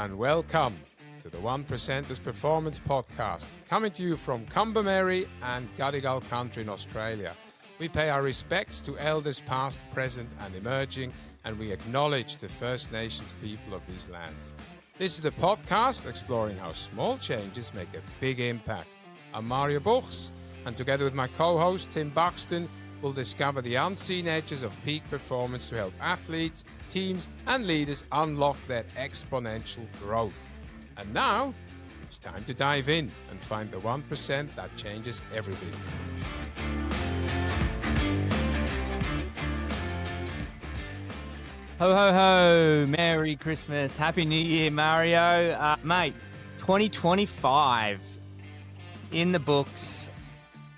and welcome to the 1%ers Performance Podcast, coming to you from Combermary and Gadigal country in Australia. We pay our respects to elders past, present and emerging, and we acknowledge the First Nations people of these lands. This is the podcast exploring how small changes make a big impact. I'm Mario Buchs, and together with my co-host Tim Buxton, we'll discover the unseen edges of peak performance to help athletes, teams and leaders unlock their exponential growth. And now, it's time to dive in and find the 1% that changes everything. Ho, ho, ho. Merry Christmas. Happy New Year, Mario. Mate, 2025 in the books.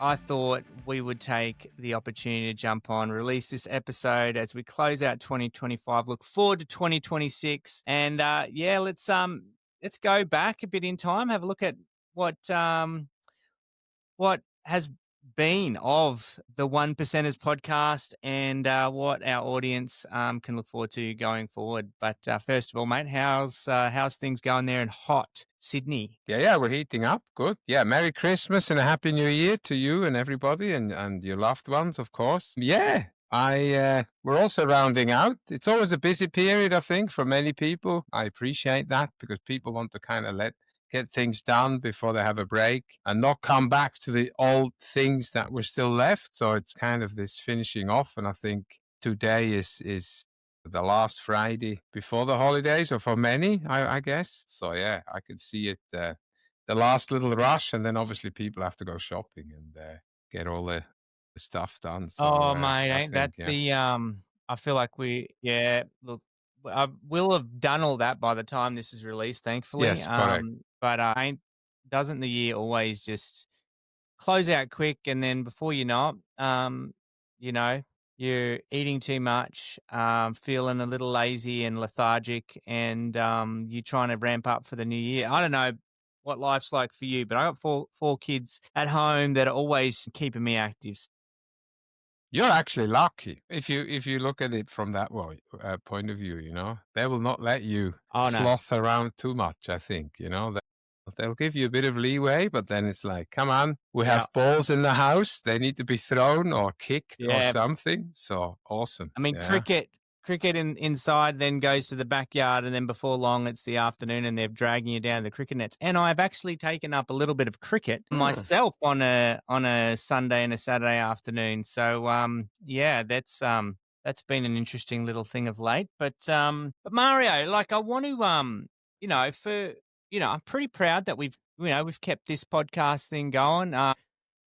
I thought we would take the opportunity to jump on, release this episode as we close out 2025. Look forward to 2026. And let's go back a bit in time, have a look at what has been of the 1%ers podcast and what our audience can look forward to going forward. But first of all, mate, how's things going there in hot Sydney? Yeah, we're heating up. Good. Yeah, Merry Christmas and a Happy New Year to you and everybody and your loved ones, of course. Yeah, we're also rounding out. It's always a busy period, I think, for many people. I appreciate that because people want to kind of get things done before they have a break and not come back to the old things that were still left. So it's kind of this finishing off. And I think today is the last Friday before the holidays, or for many, I guess. So yeah, I could see it, the last little rush. And then obviously people have to go shopping and get all the stuff done. So, mate, ain't that the, I feel like look, we'll have done all that by the time this is released, thankfully. Yes, correct. But doesn't the year always just close out quick, and then before you know it, you're eating too much, feeling a little lazy and lethargic, and you're trying to ramp up for the new year. I don't know what life's like for you, but I got four kids at home that are always keeping me active. You're actually lucky if you look at it from that point of view. They will not let you sloth around too much. I think they'll give you a bit of leeway, but then it's like, come on, we have balls in the house. They need to be thrown or kicked or something. So awesome. I mean, cricket inside then goes to the backyard, and then before long it's the afternoon and they're dragging you down the cricket nets. And I've actually taken up a little bit of cricket myself on a Sunday and a Saturday afternoon. So that's been an interesting little thing of late. But Mario, like, I want to I'm pretty proud that we've kept this podcast thing going.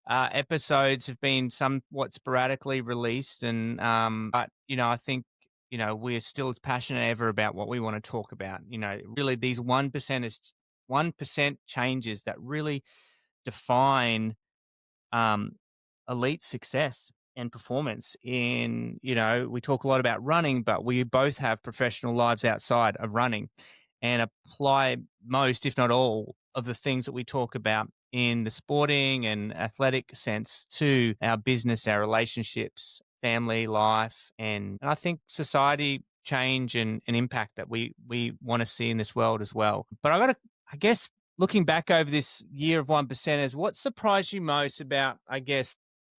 Episodes have been somewhat sporadically released, and but I think we're still as passionate as ever about what we want to talk about. Really these 1% changes that really define elite success and performance in, we talk a lot about running, but we both have professional lives outside of running and apply most, if not all, of the things that we talk about in the sporting and athletic sense to our business, our relationships, family life, and I think society change and impact that we want to see in this world as well. But I guess, looking back over this year of 1%ers, what surprised you most about, I guess,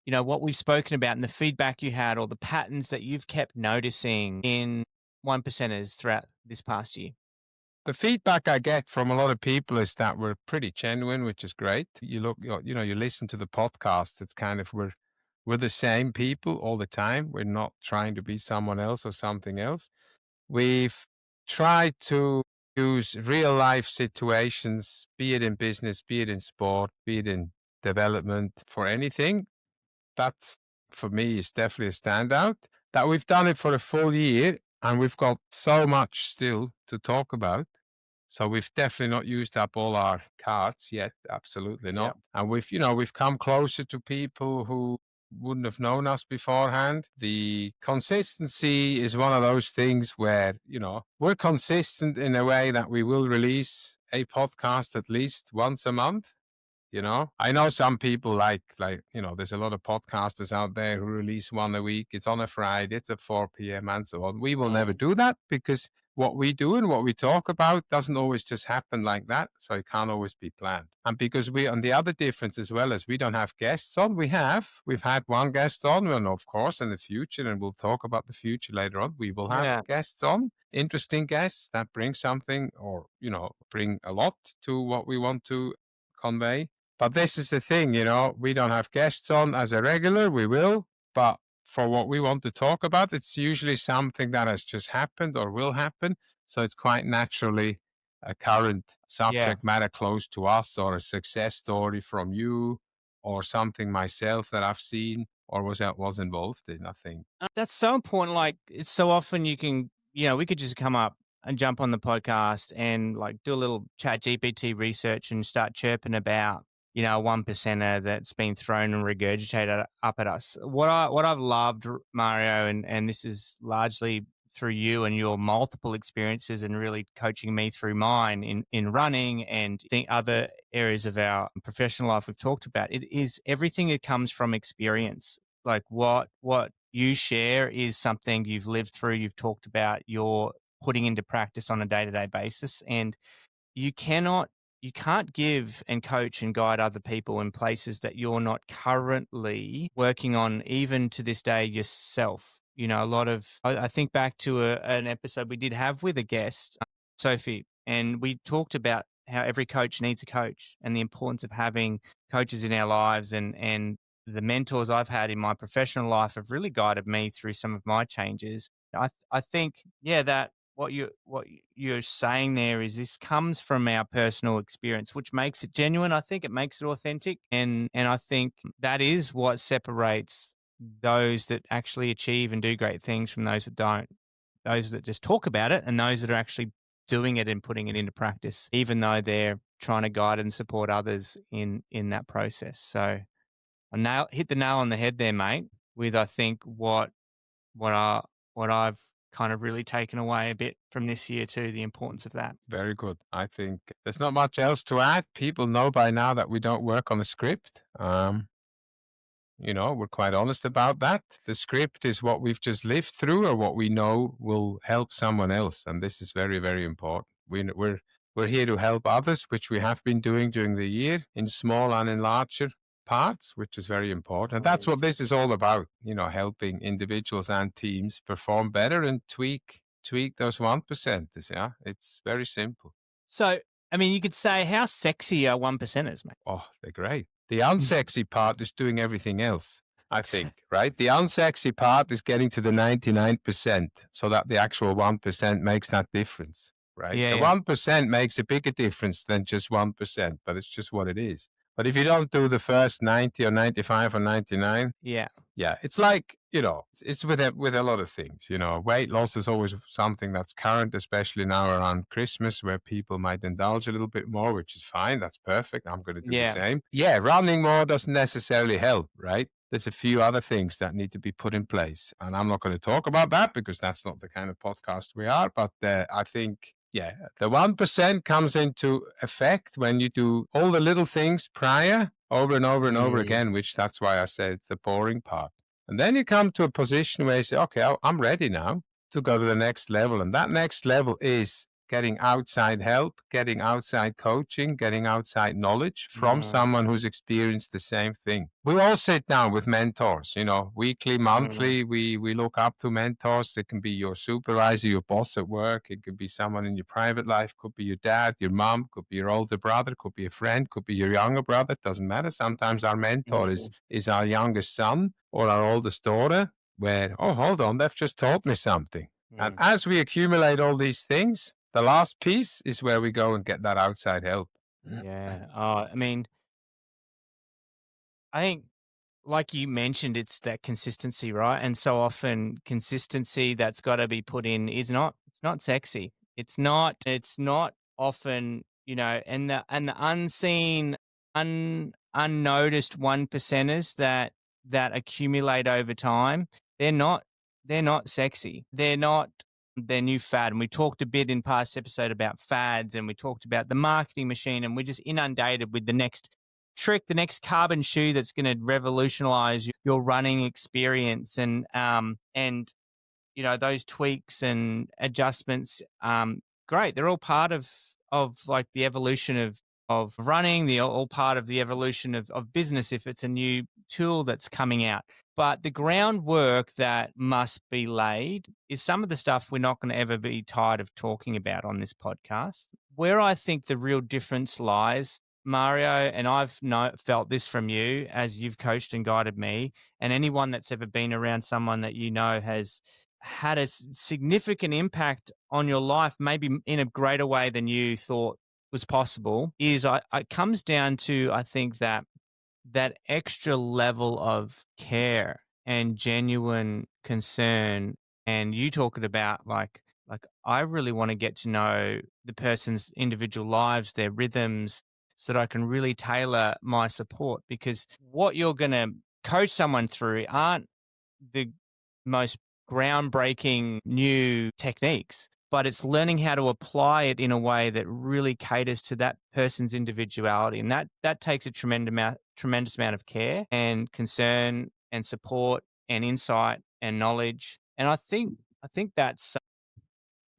what we've spoken about and the feedback you had, or the patterns that you've kept noticing in 1%ers throughout this past year? The feedback I get from a lot of people is that we're pretty genuine, which is great. You listen to the podcast. It's kind of, we're the same people all the time. We're not trying to be someone else or something else. We've tried to use real life situations, be it in business, be it in sport, be it in development, for anything. That's, for me, is definitely a standout. That we've done it for a full year and we've got so much still to talk about. So we've definitely not used up all our cards yet. Absolutely not. Yeah. And we've come closer to people who wouldn't have known us beforehand. The consistency is one of those things where, we're consistent in a way that we will release a podcast at least once a month. I know some people like, there's a lot of podcasters out there who release one a week. It's on a Friday, it's at 4 p.m. and so on. We will never do that because what we do and what we talk about doesn't always just happen like that. So it can't always be planned. And because and the other difference as well as we don't have guests on, we've had one guest on, and of course in the future, and we'll talk about the future later on, we will have Yeah. guests on, interesting guests that bring something or, bring a lot to what we want to convey. But this is the thing, we don't have guests on as a regular, we will, but for what we want to talk about, it's usually something that has just happened or will happen. So it's quite naturally a current subject matter close to us, or a success story from you, or something myself that I've seen or was involved in, I think. That's so important. Like, it's so often we could just come up and jump on the podcast and like do a little chat GPT research and start chirping about, a one percenter that's been thrown and regurgitated up at us. What I've loved, Mario, and this is largely through you and your multiple experiences and really coaching me through mine in running and the other areas of our professional life we've talked about. It is everything that comes from experience. Like what you share is something you've lived through, you've talked about, you're putting into practice on a day-to-day basis. And you can't give and coach and guide other people in places that you're not currently working on, even to this day yourself. I think back to an episode we did have with a guest, Sophie, and we talked about how every coach needs a coach and the importance of having coaches in our lives, and the mentors I've had in my professional life have really guided me through some of my changes. I think, that what you're saying there is this comes from our personal experience, which makes it genuine. I think it makes it authentic, and I think that is what separates those that actually achieve and do great things from those that don't. Those that just talk about it, and those that are actually doing it and putting it into practice, even though they're trying to guide and support others in that process. So hit the nail on the head there, mate, with I think what I've kind of really taken away a bit from this year too, the importance of that. Very good. I think there's not much else to add. People know by now that we don't work on a script. We're quite honest about that. The script is what we've just lived through or what we know will help someone else. And this is very, very important. We're here to help others, which we have been doing during the year in small and in larger parts, which is very important. And that's what this is all about, helping individuals and teams perform better and tweak those 1%ers. Yeah, it's very simple. So, you could say, how sexy are 1%ers, mate? Oh, they're great. The unsexy part is doing everything else, I think, right? The unsexy part is getting to the 99% so that the actual 1% makes that difference, right? Yeah, the 1% makes a bigger difference than just 1%, but it's just what it is. But if you don't do the first 90 or 95 or 99, yeah, it's like, it's with a lot of things. Weight loss is always something that's current, especially now around Christmas, where people might indulge a little bit more, which is fine. That's perfect. I'm going to do the same. Yeah, running more doesn't necessarily help, right? There's a few other things that need to be put in place. And I'm not going to talk about that because that's not the kind of podcast we are. But I think, the 1% comes into effect when you do all the little things prior over and over and over again, which that's why I said it's the boring part. And then you come to a position where you say, okay, I'm ready now to go to the next level. And that next level is getting outside help, getting outside coaching, getting outside knowledge from someone who's experienced the same thing. We all sit down with mentors, weekly, monthly. We look up to mentors. It can be your supervisor, your boss at work. It could be someone in your private life. Could be your dad, your mom, could be your older brother, could be a friend, could be your younger brother. It doesn't matter. Sometimes our mentor is our youngest son or our oldest daughter, where, oh, hold on, they've just taught me something. And as we accumulate all these things, the last piece is where we go and get that outside help. Yeah. I think, like you mentioned, it's that consistency, right? And so often consistency that's got to be put in it's not sexy. It's not often, and the unseen, unnoticed 1%ers that accumulate over time, they're not sexy. They're new fad. And we talked a bit in past episode about fads, and we talked about the marketing machine, and we're just inundated with the next trick, the next carbon shoe that's going to revolutionize your running experience. And those tweaks and adjustments, great. They're all part of like the evolution of running, the all part of the evolution of business if it's a new tool that's coming out. But the groundwork that must be laid is some of the stuff we're not going to ever be tired of talking about on this podcast. Where I think the real difference lies, Mario, and I've felt this from you as you've coached and guided me, and anyone that's ever been around someone that has had a significant impact on your life, maybe in a greater way than you thought was possible, is it comes down to, I think, that extra level of care and genuine concern. And you talking about like I really want to get to know the person's individual lives, their rhythms, so that I can really tailor my support, because what you're going to coach someone through aren't the most groundbreaking new techniques, but it's learning how to apply it in a way that really caters to that person's individuality. And that takes a tremendous amount of care and concern and support and insight and knowledge. And I think that's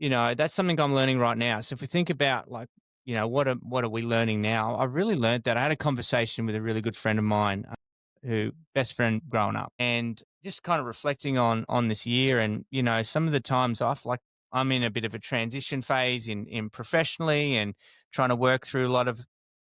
that's something I'm learning right now. So if we think about like, what are we learning now? I really learned that. I had a conversation with a really good friend of mine, who best friend growing up, and just kind of reflecting on this year. And some of the times I'm in a bit of a transition phase in professionally and trying to work through a lot of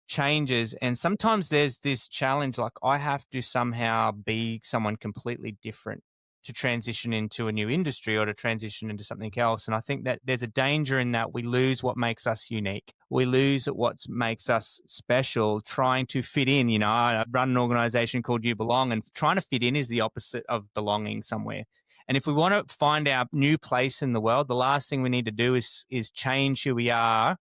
changes. And sometimes there's this challenge, like I have to somehow be someone completely different to transition into a new industry or to transition into something else. And I think that there's a danger in that we lose what makes us unique. We lose what makes us special trying to fit in. I run an organization called You Belong, and trying to fit in is the opposite of belonging somewhere. And if we want to find our new place in the world, the last thing we need to do is change who we are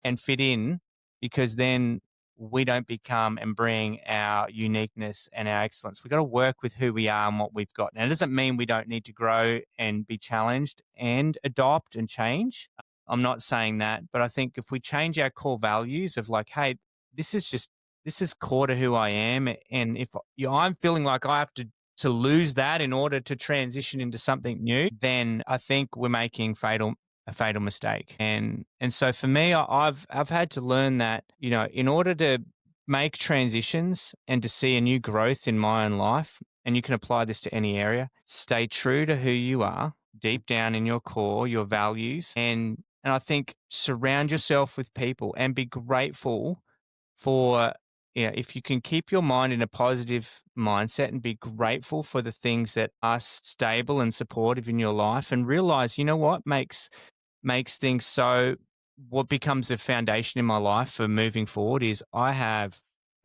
and fit in, because then we don't become and bring our uniqueness and our excellence. We've got to work with who we are and what we've got. Now, it doesn't mean we don't need to grow and be challenged and adopt and change. I'm not saying that, but I think if we change our core values of like, hey, this is core to who I am. And if I'm feeling like I have to lose that in order to transition into something new, then I think we're making a fatal mistake. And so for me, I've had to learn that, in order to make transitions and to see a new growth in my own life, and you can apply this to any area, stay true to who you are deep down in your core, your values. And I think surround yourself with people and be grateful for, if you can keep your mind in a positive mindset and be grateful for the things that are stable and supportive in your life, and realize, what makes things so, what becomes the foundation in my life for moving forward is and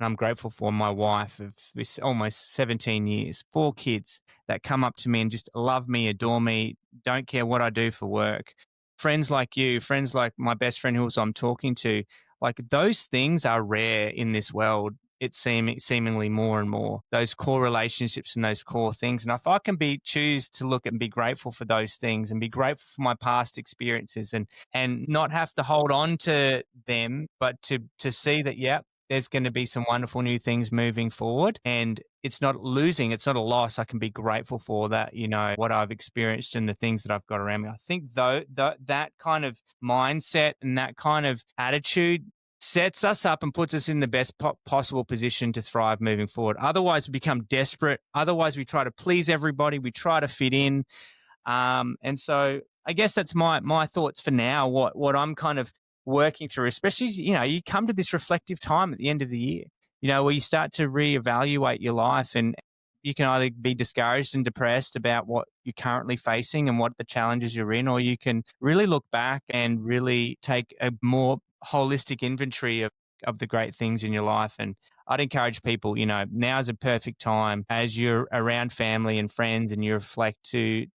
I'm grateful for my wife of this almost 17 years, 4 kids that come up to me and just love me, adore me, don't care what I do for work. Friends like you, friends like my best friend who I'm talking to, like those things are rare in this world. It's seemingly more and more, those core relationships and those core things. And if I can choose to look and be grateful for those things and be grateful for my past experiences and not have to hold on to them, but to see that, there's going to be some wonderful new things moving forward, and it's not losing, it's not a loss. I can be grateful for that, what I've experienced and the things that I've got around me. I think that kind of mindset and that kind of attitude sets us up and puts us in the best possible position to thrive moving forward. Otherwise, we become desperate. Otherwise, we try to please everybody. We try to fit in. And so I guess that's my thoughts for now, what I'm kind of working through, especially, you come to this reflective time at the end of the year, where you start to reevaluate your life, and you can either be discouraged and depressed about what you're currently facing and what the challenges you're in, or you can really look back and really take a more holistic inventory of the great things in your life. And I'd encourage people, now's a perfect time as you're around family and friends and you reflect to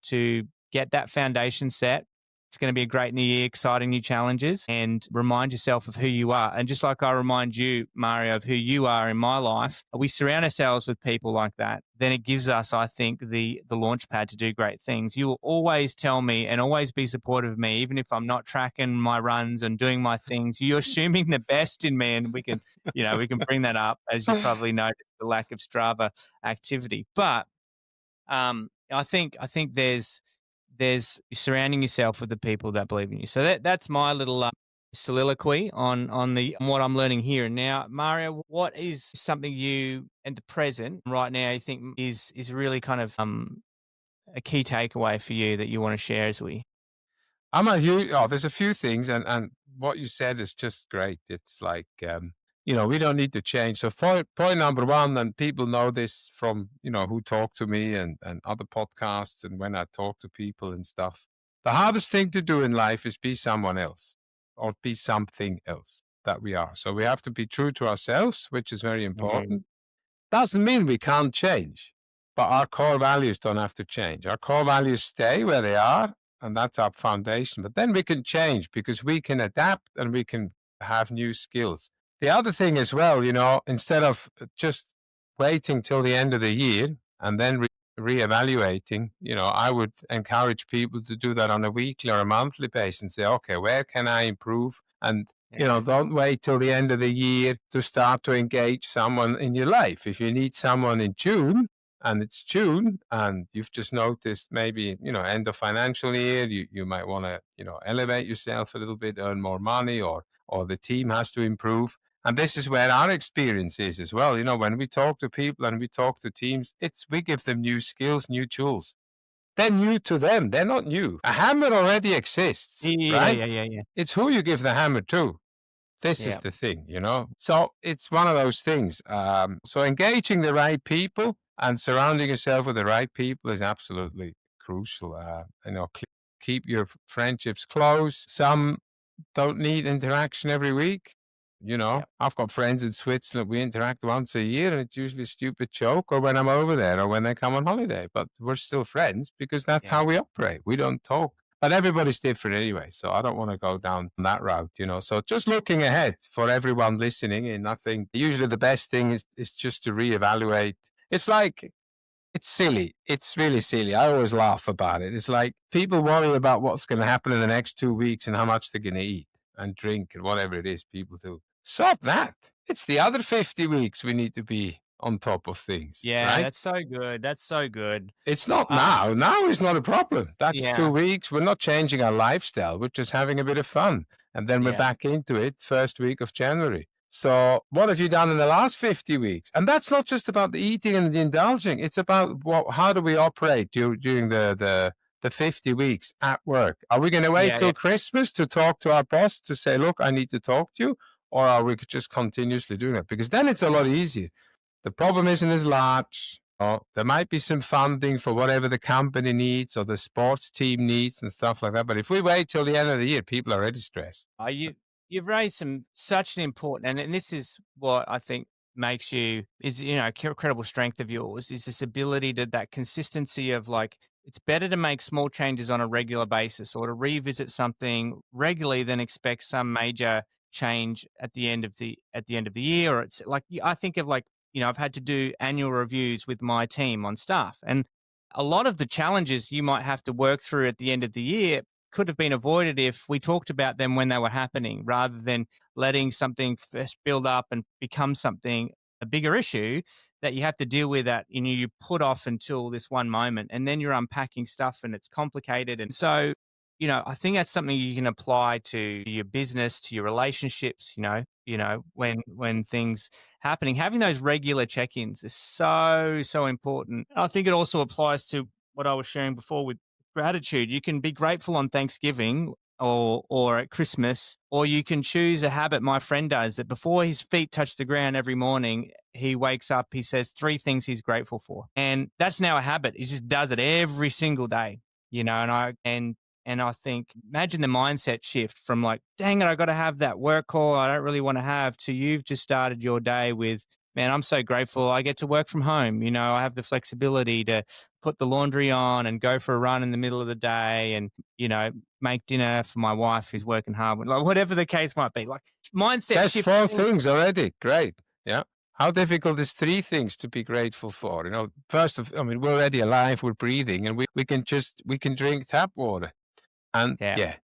get that foundation set. It's going to be a great new year, exciting new challenges, and remind yourself of who you are. And just like I remind you, Mario, of who you are in my life, we surround ourselves with people like that. Then it gives us, I think, the launch pad to do great things. You will always tell me and always be supportive of me, even if I'm not tracking my runs and doing my things. You're assuming the best in me, and we can bring that up, as you probably noticed, the lack of Strava activity. But I think there's surrounding yourself with the people that believe in you. So that's my little soliloquy on what I'm learning here and now. Mario, what is something you at the present right now you think is really kind of a key takeaway for you that you want to share as we? There's a few things, and what you said is just great. It's like, we don't need to change. So point number one, and people know this from, who talk to me and other podcasts and when I talk to people and stuff. The hardest thing to do in life is be someone else or be something else that we are. So we have to be true to ourselves, which is very important. Doesn't mean we can't change, but our core values don't have to change. Our core values stay where they are, and that's our foundation. But then we can change because we can adapt and we can have new skills. The other thing as well, instead of just waiting till the end of the year and then reevaluating, I would encourage people to do that on a weekly or a monthly basis and say, okay, where can I improve? And don't wait till the end of the year to start to engage someone in your life. If you need someone in June and it's June and you've just noticed maybe, end of financial year, you might want to, elevate yourself a little bit, earn more money or the team has to improve. And this is where our experience is as well. When we talk to people and we talk to teams, we give them new skills, new tools. They're new to them. They're not new. A hammer already exists, right? Yeah. It's who you give the hammer to. This is the thing, So it's one of those things. So engaging the right people and surrounding yourself with the right people is absolutely crucial. Keep your friendships close. Some don't need interaction every week. I've got friends in Switzerland. We interact once a year, and it's usually a stupid joke, or when I'm over there, or when they come on holiday. But we're still friends because that's how we operate. We don't talk. But everybody's different anyway, so I don't want to go down that route, So just looking ahead for everyone listening, and I think usually the best thing is just to reevaluate. It's like, it's silly. It's really silly. I always laugh about it. It's like people worry about what's going to happen in the next 2 weeks and how much they're going to eat and drink and whatever it is people do. Stop that. It's the other 50 weeks we need to be on top of things. Yeah, right? That's so good. That's so good. It's not now. Now is not a problem. That's 2 weeks. We're not changing our lifestyle. We're just having a bit of fun. And then we're back into it first week of January. So what have you done in the last 50 weeks? And that's not just about the eating and the indulging. It's about how do we operate during the 50 weeks at work? Are we going to wait till Christmas to talk to our boss to say, look, I need to talk to you? Or are we just continuously doing it? Because then it's a lot easier. The problem isn't as large. There might be some funding for whatever the company needs or the sports team needs and stuff like that. But if we wait till the end of the year, people are already stressed. You've raised such an important, and this is what I think makes you is incredible strength of yours is this ability to that consistency of like it's better to make small changes on a regular basis or to revisit something regularly than expect some major change at the end of the year. Or it's like I think of like I've had to do annual reviews with my team on staff, and a lot of the challenges you might have to work through at the end of the year could have been avoided if we talked about them when they were happening rather than letting something first build up and become a bigger issue that you have to deal with that you put off until this one moment, and then you're unpacking stuff and it's complicated. And so I think that's something you can apply to your business, to your relationships, when things happening, having those regular check-ins is so, so important. I think it also applies to what I was sharing before with gratitude. You can be grateful on Thanksgiving or at Christmas, or you can choose a habit my friend does that before his feet touch the ground every morning, he wakes up, he says 3 things he's grateful for. And that's now a habit. He just does it every single day, and I think, imagine the mindset shift from like, dang it, I got to have that work call I don't really want to have, to you've just started your day with, man, I'm so grateful I get to work from home. I have the flexibility to put the laundry on and go for a run in the middle of the day and, make dinner for my wife who's working hard. Like whatever the case might be. Like mindset shift. That's 4 things already. Great. Yeah. How difficult is 3 things to be grateful for? We're already alive, we're breathing, and we can drink tap water. And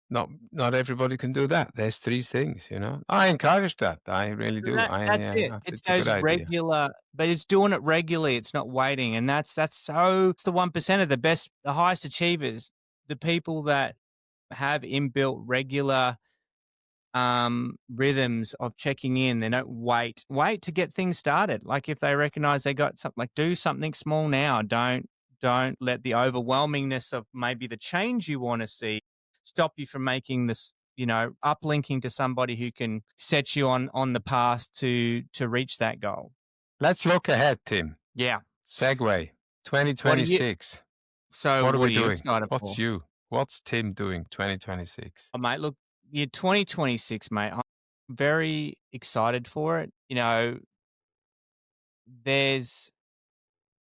not everybody can do that. There's 3 things, I encourage that. I really do. That's it. It's those regular, but it's doing it regularly. It's not waiting. And that's the 1% of the highest achievers. the people that have inbuilt regular rhythms of checking in. They don't wait to get things started. Like if they recognize they got something, like do something small now. Don't let the overwhelmingness of maybe the change you want to see stop you from making this, uplinking to somebody who can set you on the path to reach that goal. Let's look ahead, Tim. Yeah. Segue What are you 2026. so What are what we are you doing? excited What's for? you? What's Tim doing 2026? Oh, mate, look, 2026, mate. I'm very excited for it. There's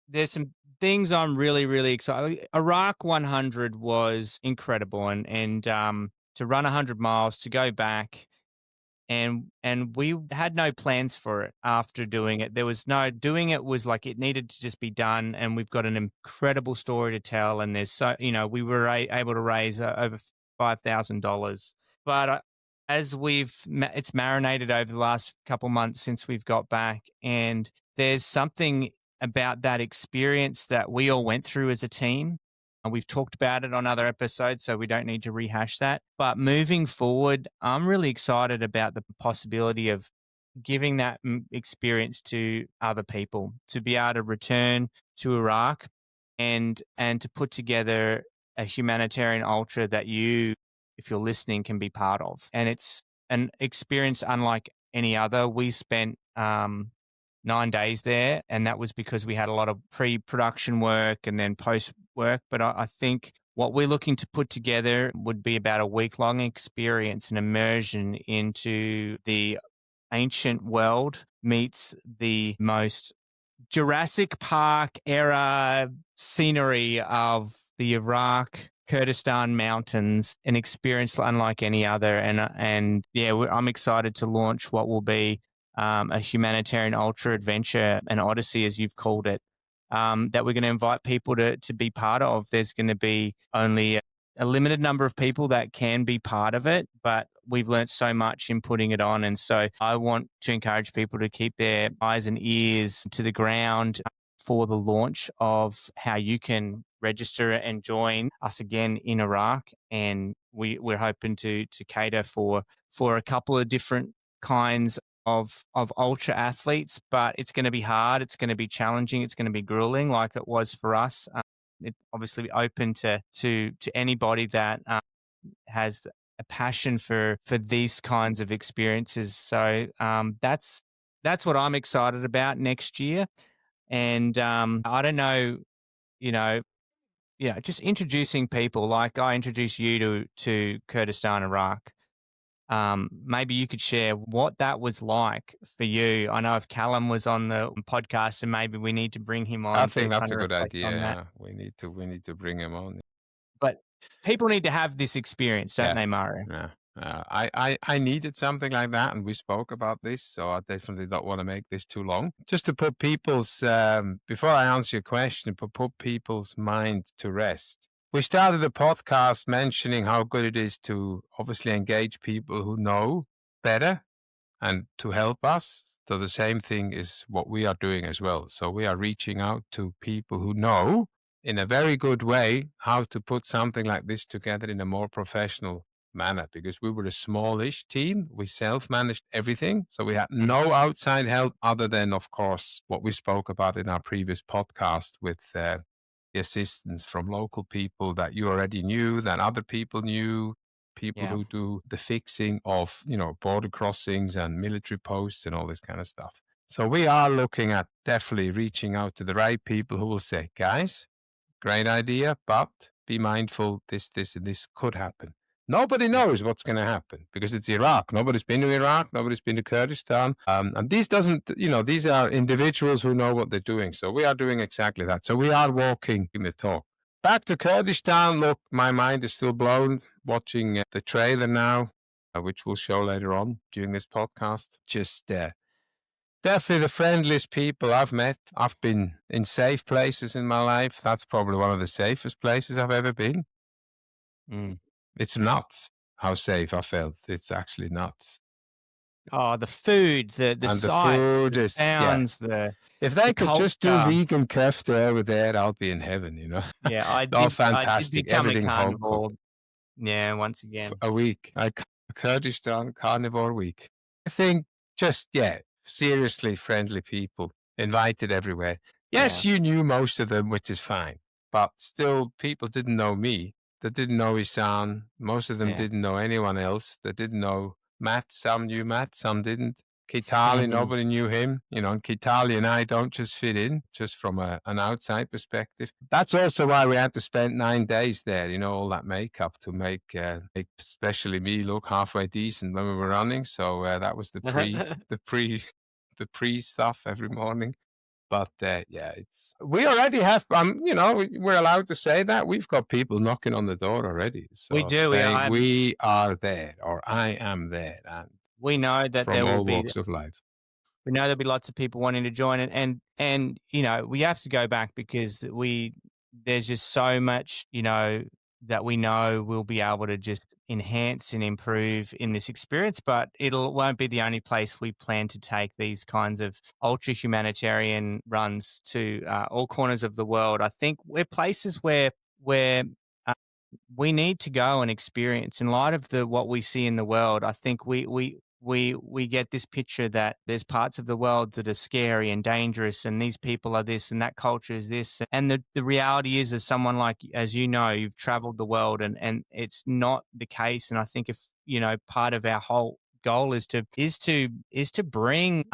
there's some things I'm really, really excited. Iraq 100 was incredible, and to run 100 miles, to go back, and we had no plans for it after doing it. There was no doing it was like it needed to just be done, and we've got an incredible story to tell. And there's we were able to raise over $5,000, but as it's marinated over the last couple months since we've got back, and there's something about that experience that we all went through as a team. And we've talked about it on other episodes, so we don't need to rehash that. But moving forward, I'm really excited about the possibility of giving that experience to other people, to be able to return to Iraq and to put together a humanitarian ultra that you, if you're listening, can be part of. And it's an experience unlike any other. We spent 9 days there, and that was because we had a lot of pre-production work and then post work. But I think what we're looking to put together would be about a week-long experience, an immersion into the ancient world meets the most Jurassic Park era scenery of the Iraq Kurdistan mountains, an experience unlike any other. And yeah, I'm excited to launch what will be a humanitarian ultra adventure, an odyssey, as you've called it, that we're going to invite people to be part of. There's going to be only a limited number of people that can be part of it, but we've learned so much in putting it on. And so I want to encourage people to keep their eyes and ears to the ground for the launch of how you can register and join us again in Iraq. And we're hoping to cater for a couple of different kinds of ultra athletes, but it's going to be hard. It's going to be challenging. It's going to be grueling like it was for us. It's obviously open to anybody that has a passion for these kinds of experiences. So that's what I'm excited about next year. And I don't know, just introducing people like I introduced you to Kurdistan, Iraq. Maybe you could share what that was like for you. I know if Callum was on the podcast, and maybe we need to bring him on. I think to that's kind a of good reflect idea. on that. Yeah. We need to bring him on. But people need to have this experience, don't they, Mario? Yeah. I needed something like that, and we spoke about this, so I definitely don't want to make this too long. Just to put people's, before I answer your question, to put people's mind to rest. We started a podcast mentioning how good it is to obviously engage people who know better and to help us. So the same thing is what we are doing as well. So we are reaching out to people who know in a very good way how to put something like this together in a more professional manner, because we were a smallish team. We self-managed everything. So we had no outside help other than, of course, what we spoke about in our previous podcast with the assistance from local people that you already knew, that other people knew, people who do the fixing of, border crossings and military posts and all this kind of stuff. So we are looking at definitely reaching out to the right people who will say, guys, great idea, but be mindful, this, and this could happen. Nobody knows what's going to happen because it's Iraq. Nobody's been to Iraq. Nobody's been to Kurdistan. And these these are individuals who know what they're doing. So we are doing exactly that. So we are walking in the talk. Back to Kurdistan. Look, my mind is still blown watching the trailer now, which we'll show later on during this podcast. Just definitely the friendliest people I've met. I've been in safe places in my life. That's probably one of the safest places I've ever been. It's nuts how safe I felt. It's actually nuts. Oh, the food, the And the sights, food the is, yeah. sounds, If the they could just do culture. vegan kefta over there, I'll be in heaven, you know. Yeah, Oh, I did fantastic. become a Everything home carnivore. cooked. Yeah, once again. A week. Kurdistan carnivore week. I think just, yeah, seriously friendly people invited everywhere. Yeah, Yes, you knew most of them, which is fine, but still people didn't know me. They didn't know Isan. Most of them yeah. didn't know anyone else. They didn't know Matt. Some knew Matt, some didn't. Kitali, nobody knew him. You know, and Kitali and I don't just fit in, just from an outside perspective. That's also why we had to spend 9 days there, you know, all that makeup to make especially me look halfway decent when we were running. So that was the pre, the pre stuff every morning. But yeah, we already have, you know, we're allowed to say that. We've got people knocking on the door already. We So do. saying we are there or I am there, and We know that from there will all be walks of life. we know there'll be lots of people wanting to join, and you know, we have to go back because there's just so much, you know, that we know we'll be able to just enhance and improve in this experience, but won't be the only place we plan to take these kinds of ultra humanitarian runs to all corners of the world. I think we're places where uh, we need to go and experience in light of the what we see in the world. I think we get this picture that there's parts of the world that are scary and dangerous, and these people are this and that culture is this. And the reality is, as someone like, as you know, you've traveled the world, and it's not the case. And I think, if you know, part of our whole goal is to bring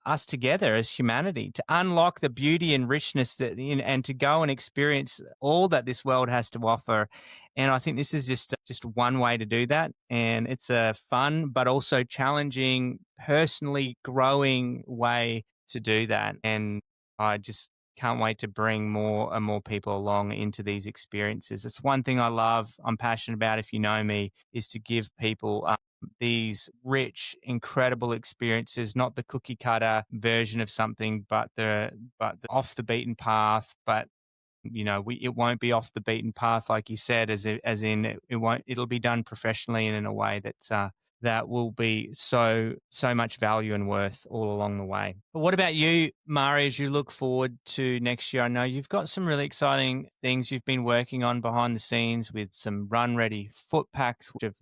us together as humanity, to unlock the beauty and richness and to go and experience all that this world has to offer. And I think this is just one way to do that. And it's a fun, but also challenging, personally growing way to do that. And I just can't wait to bring more and more people along into these experiences. It's one thing I love, I'm passionate about, if you know me, is to give people these rich, incredible experiences, not the cookie cutter version of something, but the off the beaten path. But you know, it won't be off the beaten path, like you said, as in it'll be done professionally and in a way that will be so much value and worth all along the way. But what about you, Mari, as you look forward to next year? I know you've got some really exciting things you've been working on behind the scenes with some run ready foot packs, which have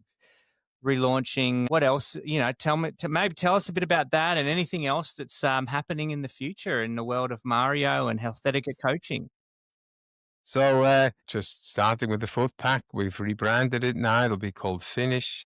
relaunching. What else? You know, maybe tell us a bit about that and anything else that's happening in the future in the world of Mario and Healthetica coaching. So just starting with the foot pack, we've rebranded it now. It'll be called Finish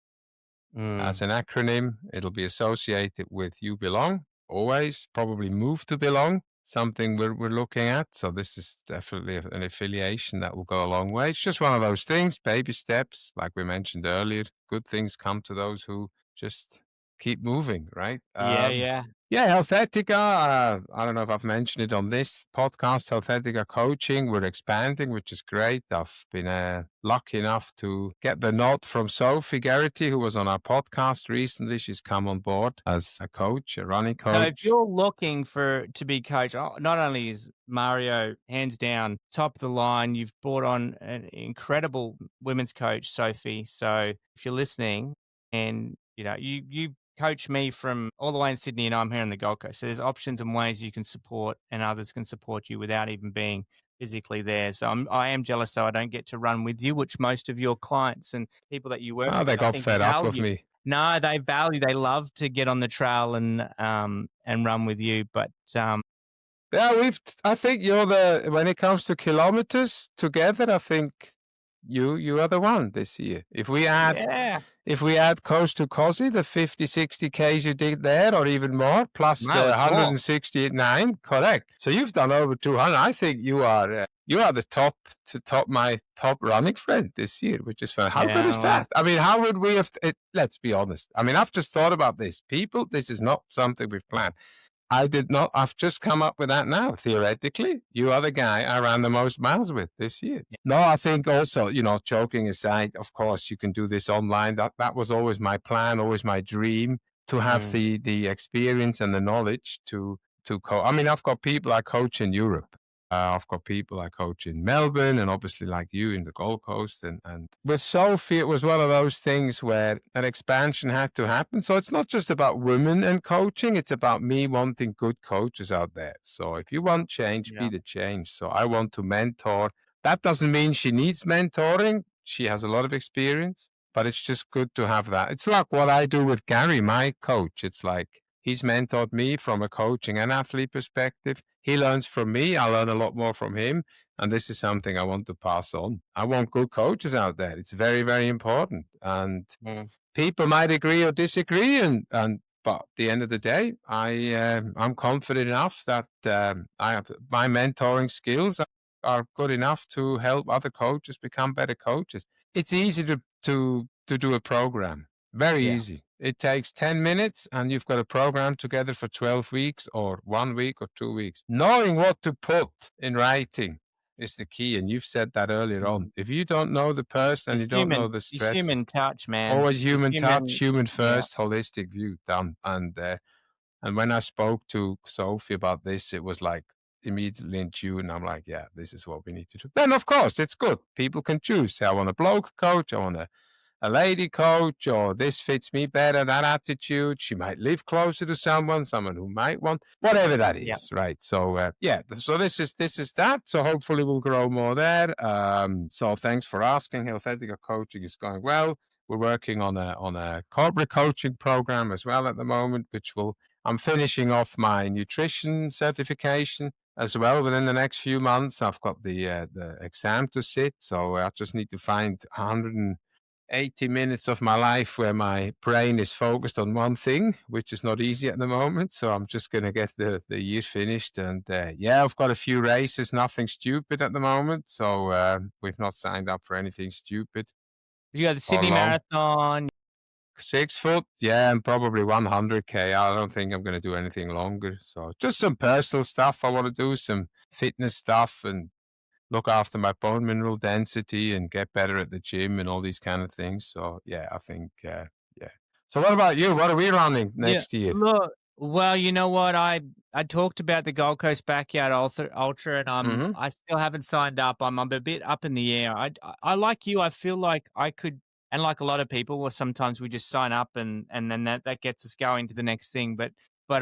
as an acronym. It'll be associated with You Belong, always, probably Move to Belong, something we're looking at. So this is definitely an affiliation that will go a long way. It's just one of those things, baby steps, like we mentioned earlier. Good things come to those who just keep moving, right? Yeah. Yeah, Healthetica. I don't know if I've mentioned it on this podcast. Healthetica coaching, we're expanding, which is great. I've been lucky enough to get the nod from Sophie Garrity, who was on our podcast recently. She's come on board as a coach, a running So if coach. you're looking to be coached, not only is Mario hands down top of the line, you've brought on an incredible women's coach, Sophie. So if you're listening, and you know you coach me from all the way in Sydney, and I'm here on the Gold Coast. So there's options and ways you can support, and others can support you without even being physically there. So I am jealous, so I don't get to run with you, which most of your clients and people that you work Oh, they with, I got think, fed up with value. me. No, they love to get on the trail and run with you. But Yeah, I think when it comes to kilometers together, I think you are the one this year. If we add yeah, Coast to Cozy, the 50, 60 Ks you did there, or even more, plus no, the it's more. 169, correct. So you've done over 200. I think you are the my top running friend this year, which is fun. How good is that? I mean, how would we have? Let's be honest. I mean, I've just thought about this. People, this is not something we've planned. I did not. I've just come up with that now. Theoretically, you are the guy I ran the most miles with this year. No, I think also, you know, joking aside, of course, you can do this online. That was always my plan, always my dream, to have the experience and the knowledge to coach. I mean, I've got people I coach in Europe. I've got people I coach in Melbourne and obviously like you in the Gold Coast. And with Sophie, it was one of those things where an expansion had to happen. So it's not just about women and coaching. It's about me wanting good coaches out there. So if you want change, be Yeah. the change. So I want to mentor. That doesn't mean she needs mentoring. She has a lot of experience, but it's just good to have that. It's like what I do with Gary, my coach. It's like, he's mentored me from a coaching and athlete perspective. He learns from me. I learn a lot more from him. And this is something I want to pass on. I want good coaches out there. It's very, very important. And Mm. people might agree or disagree. But at the end of the day, I'm confident enough that I have my mentoring skills are good enough to help other coaches become better coaches. It's easy to do a program. Very Yeah. easy. It takes 10 minutes and you've got a program together for 12 weeks or 1 week or 2 weeks. Knowing what to put in writing is the key. And you've said that earlier on. Mm. If you don't know the person and you don't know the The stresses, human touch, man. always The human touch, human, human yeah. first, holistic view done. And when I spoke to Sophie about this, it was like immediately in June, I'm like, yeah, this is what we need to do. Then, of course, it's good. People can choose. Say, I want a bloke coach. I want a lady coach, or this fits me better, that attitude. She might live closer to someone who might want, whatever that Yeah. is, right? So, yeah, so this is that. So hopefully we'll grow more there. So thanks for asking. Healthetical coaching is going well. We're working on a corporate coaching program as well at the moment, I'm finishing off my nutrition certification as well within the next few months. I've got the exam to sit, so I just need to find 180 minutes of my life where my brain is focused on one thing, which is not easy at the moment. So I'm just going to get the year finished. And yeah, I've got a few races, nothing stupid at the moment. So we've not signed up for anything stupid You got the or Sydney long. Marathon. 6 foot, yeah, and probably 100K. I don't think I'm going to do anything longer. So just some personal stuff I want to do, some fitness stuff, and look after my bone mineral density and get better at the gym and all these kind of things. So yeah, I think yeah. So what about you? What are we running Yeah. next year? Look, well, you know what? I talked about the Gold Coast Backyard Ultra, and Mm-hmm. I still haven't signed up. I'm a bit up in the air. I like you. I feel like I could, and like a lot of people, well, sometimes we just sign up and then that gets us going to the next thing. But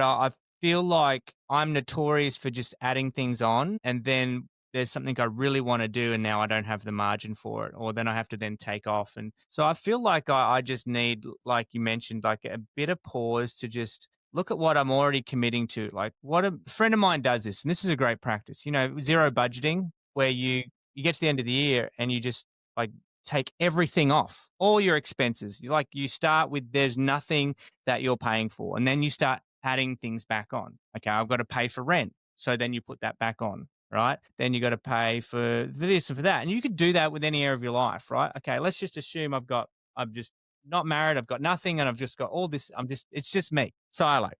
I feel like I'm notorious for just adding things on, and then there's something I really want to do, and now I don't have the margin for it, or then I have to then take off. And so I feel like I just need, like you mentioned, like a bit of pause to just look at what I'm already committing to. Like what a friend of mine does this, and this is a great practice, zero budgeting, where you get to the end of the year and you just like take everything off, all your expenses. You start with there's nothing that you're paying for, and then you start adding things back on. Okay, I've got to pay for rent. So then you put that back on, right? Then you got to pay for this and for that. And you could do that with any area of your life, right? Okay, let's just assume I'm just not married, I've got nothing, and I've just got all this. It's just me, silo,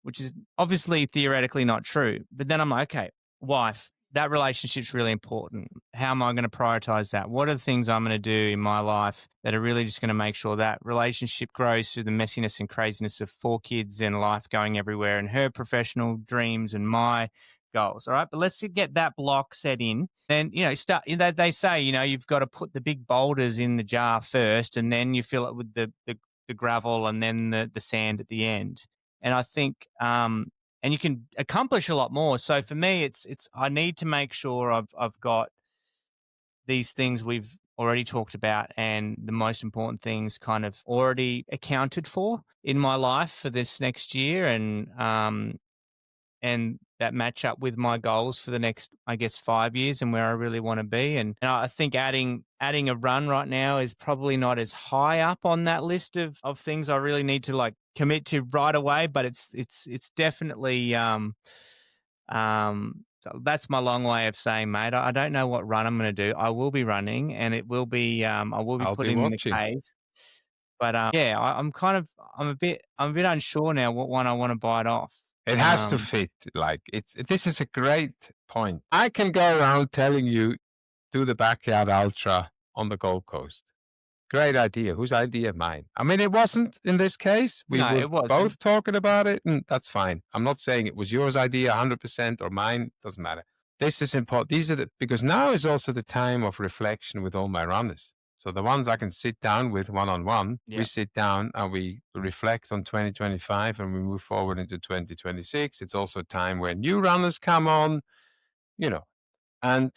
which is obviously theoretically not true. But then I'm like, okay, wife, that relationship's really important. How am I going to prioritize that? What are the things I'm going to do in my life that are really just going to make sure that relationship grows through the messiness and craziness of 4 kids and life going everywhere and her professional dreams and my goals. All right. But let's get that block set in. Then, they say, you've got to put the big boulders in the jar first, and then you fill it with the gravel and then the sand at the end. And I think, and you can accomplish a lot more. So for me, it's I need to make sure I've got these things we've already talked about, and the most important things kind of already accounted for in my life for this next year, and that match up with my goals for the next, I guess, 5 years and where I really want to be. And I think adding a run right now is probably not as high up on that list of things I really need to like commit to right away, but it's definitely so that's my long way of saying, mate, I don't know what run I'm going to do. I will be running, and it will be I will be I'll be putting in the watching. Ks. But yeah, I'm a bit unsure now what one I want to bite off. It has to fit. Like this is a great point. I can go around telling you do the backyard ultra on the Gold Coast. Great idea. Whose idea? Mine. I mean, it wasn't in this case. We No, were it wasn't. both talking about it, and that's fine. I'm not saying it was yours idea 100% or mine. Doesn't matter. This is important. These are because now is also the time of reflection with all my runners. So the ones I can sit down with one-on-one, we Yeah. sit down and we reflect on 2025 and we move forward into 2026. It's also a time where new runners come on, and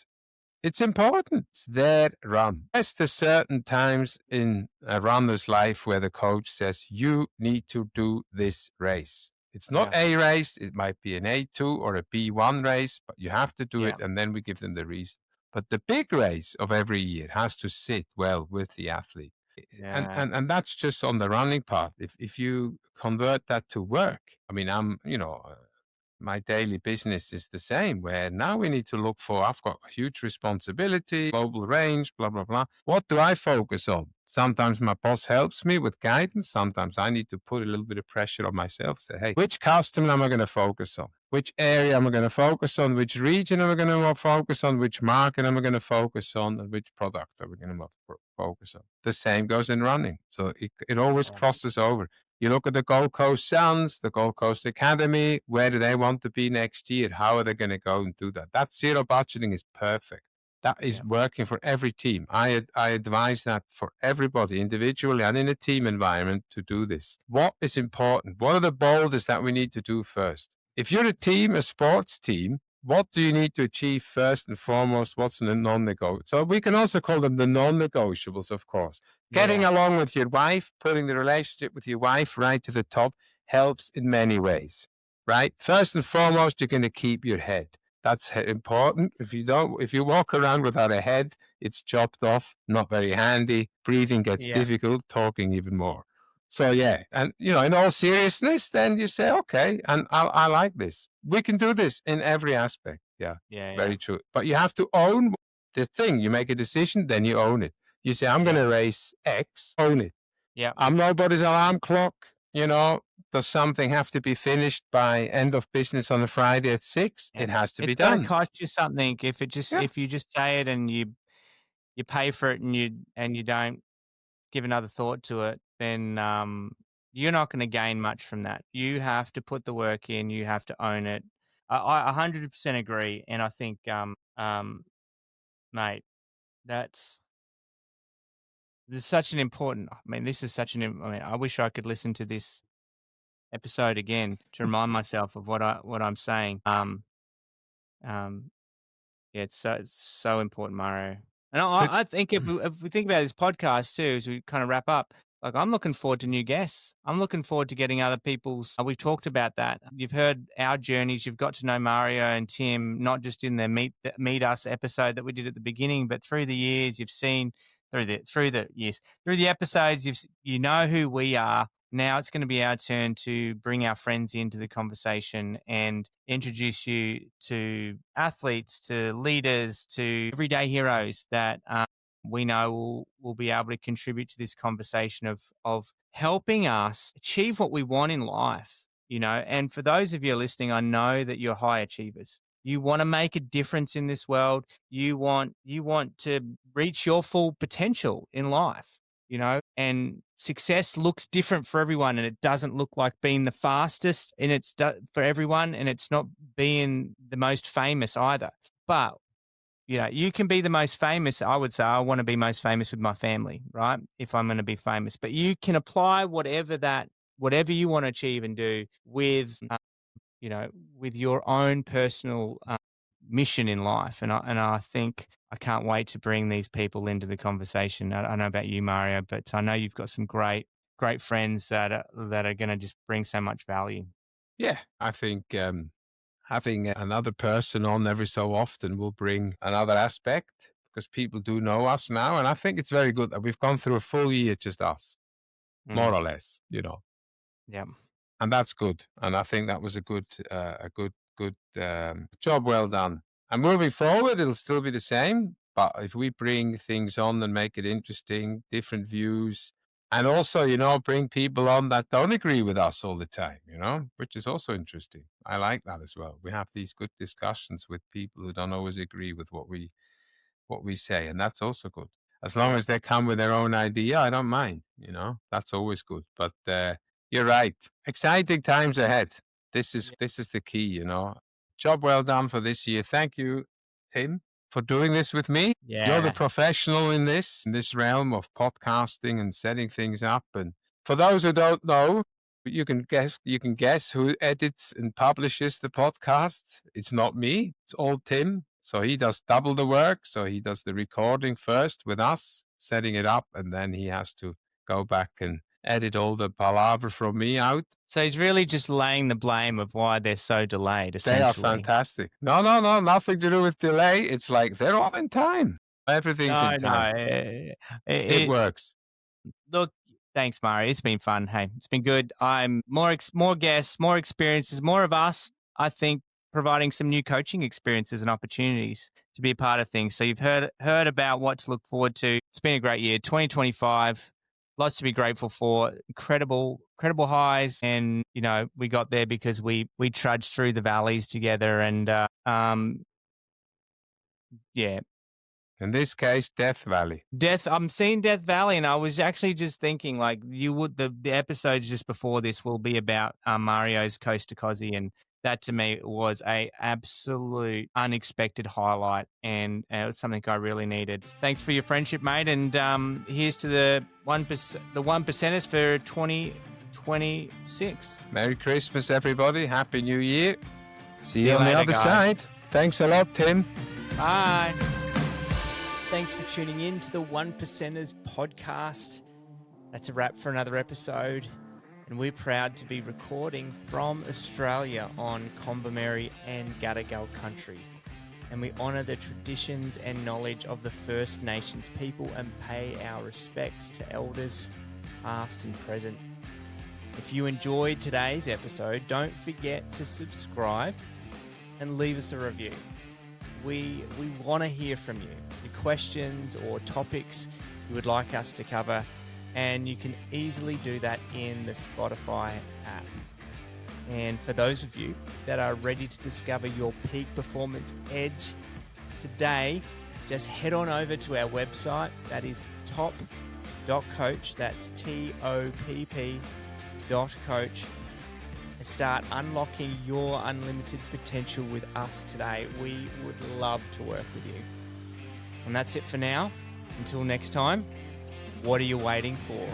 it's important. It's their run. Yes, there's certain times in a runner's life where the coach says, you need to do this race. It's not Yeah. a race. It might be an A2 or a B1 race, but you have to do Yeah. it. And then we give them the reason. But the big race of every year has to sit well with the athlete. Yeah. And that's just on the running part. If you convert that to work, I mean, my daily business is the same, where now we need to look for, I've got a huge responsibility, global range, blah, blah, blah. What do I focus on? Sometimes my boss helps me with guidance. Sometimes I need to put a little bit of pressure on myself. Say, hey, which customer am I going to focus on? Which area am I going to focus on? Which region am I going to focus on? Which market am I going to focus on? And which product are we going to focus on? The same goes in running. So it always crosses over. You look at the Gold Coast Suns, the Gold Coast Academy, where do they want to be next year? How are they going to go and do that? That zero budgeting is perfect. That is working for every team. I advise that for everybody, individually and in a team environment, to do this. What is important? What are the boulders that we need to do first? If you're a team, a sports team, what do you need to achieve first and foremost? What's the non-negotiable? So we can also call them the non-negotiables, of course. Getting along with your wife, putting the relationship with your wife right to the top helps in many ways, right? First and foremost, you're going to keep your head. That's important. If you walk around without a head, it's chopped off, not very handy. Breathing gets difficult, talking even more. So yeah, and in all seriousness, then you say, okay, and I like this. We can do this in every aspect. Yeah, very true. But you have to own the thing. You make a decision, then you own it. You say, I'm going to race X, own it. Yeah. I'm nobody's alarm clock. Does something have to be finished by end of business on a Friday at 6? It has to be done. It's going to cost you something if you just say it and you pay for it and you don't give another thought to it, then you're not going to gain much from that. You have to put the work in. You have to own it. I 100% agree, and I think, mate, this is such an important. I mean, this is such an. I mean, I wish I could listen to this episode again to remind myself of what I'm saying. Yeah, it's so important, Mario. And I think if we think about this podcast too, as we kind of wrap up, like I'm looking forward to new guests. I'm looking forward to getting other people's. We've talked about that. You've heard our journeys. You've got to know Mario and Tim, not just in the meet us episode that we did at the beginning, but through the years. You've seen through the episodes. You know who we are. Now it's going to be our turn to bring our friends into the conversation and introduce you to athletes, to leaders, to everyday heroes that we know will be able to contribute to this conversation of helping us achieve what we want in life. And for those of you listening, I know that you're high achievers. You want to make a difference in this world. You want to reach your full potential in life. And success looks different for everyone, and it doesn't look like being the fastest, and it's for everyone, and it's not being the most famous either. But you can be the most famous. I would say I want to be most famous with my family, right? If I'm going to be famous, but you can apply whatever you want to achieve and do with with your own personal mission in life. And I think I can't wait to bring these people into the conversation. I don't know about you, Mario, but I know you've got some great friends that are going to just bring so much value. Yeah, I think having another person on every so often will bring another aspect, because people do know us now. And I think it's very good that we've gone through a full year, just us, more or less, Yeah. And that's good. And I think that was a good job well done. And moving forward, it'll still be the same. But if we bring things on and make it interesting, different views, and also, bring people on that don't agree with us all the time, which is also interesting. I like that as well. We have these good discussions with people who don't always agree with what we say. And that's also good. As long as they come with their own idea, I don't mind, that's always good. But you're right. Exciting times ahead. This is the key, Job well done for this year. Thank you. Tim, for doing this with me. You're the Yeah. professional in this realm of podcasting and setting things up. And for those who don't know, you can guess who edits and publishes the podcast. It's not me, it's all Tim. So he does double the work. So he does the recording first with us, setting it up, and then he has to go back and edit all the palaver from me out. So he's really just laying the blame of why they're so delayed, They are essentially. fantastic. No, nothing to do with delay. It's like they're all in time. Everything's in time. No. It works. Look, thanks, Mario. It's been fun. Hey, it's been good. I'm more guests, more experiences, more of us. I think providing some new coaching experiences and opportunities to be a part of things. So you've heard about what to look forward to. It's been a great year, 2025. Lots to be grateful for. Incredible highs, and we got there because we trudged through the valleys together, and yeah. In this case, Death Valley. I'm seeing Death Valley, and I was actually just thinking, like, the episodes just before this will be about Mario's Coast to Cozzy, and that to me was a absolute unexpected highlight, and it was something I really needed. Thanks for your friendship, mate, and here's to the 1%ers for 2026. Merry Christmas, everybody. Happy New Year. See you on later, the other guys. side. Thanks a lot, Tim. Bye. Thanks for tuning in to the 1%ers podcast. That's a wrap for another episode. And we're proud to be recording from Australia on Kombumerri and Gadigal country. And we honour the traditions and knowledge of the First Nations people and pay our respects to elders, past and present. If you enjoyed today's episode, don't forget to subscribe and leave us a review. We want to hear from you, your questions or topics you would like us to cover, and you can easily do that in the Spotify app. And for those of you that are ready to discover your peak performance edge today, just head on over to our website. That is top.coach. That's TOPP.coach. And start unlocking your unlimited potential with us today. We would love to work with you. And that's it for now. Until next time, what are you waiting for?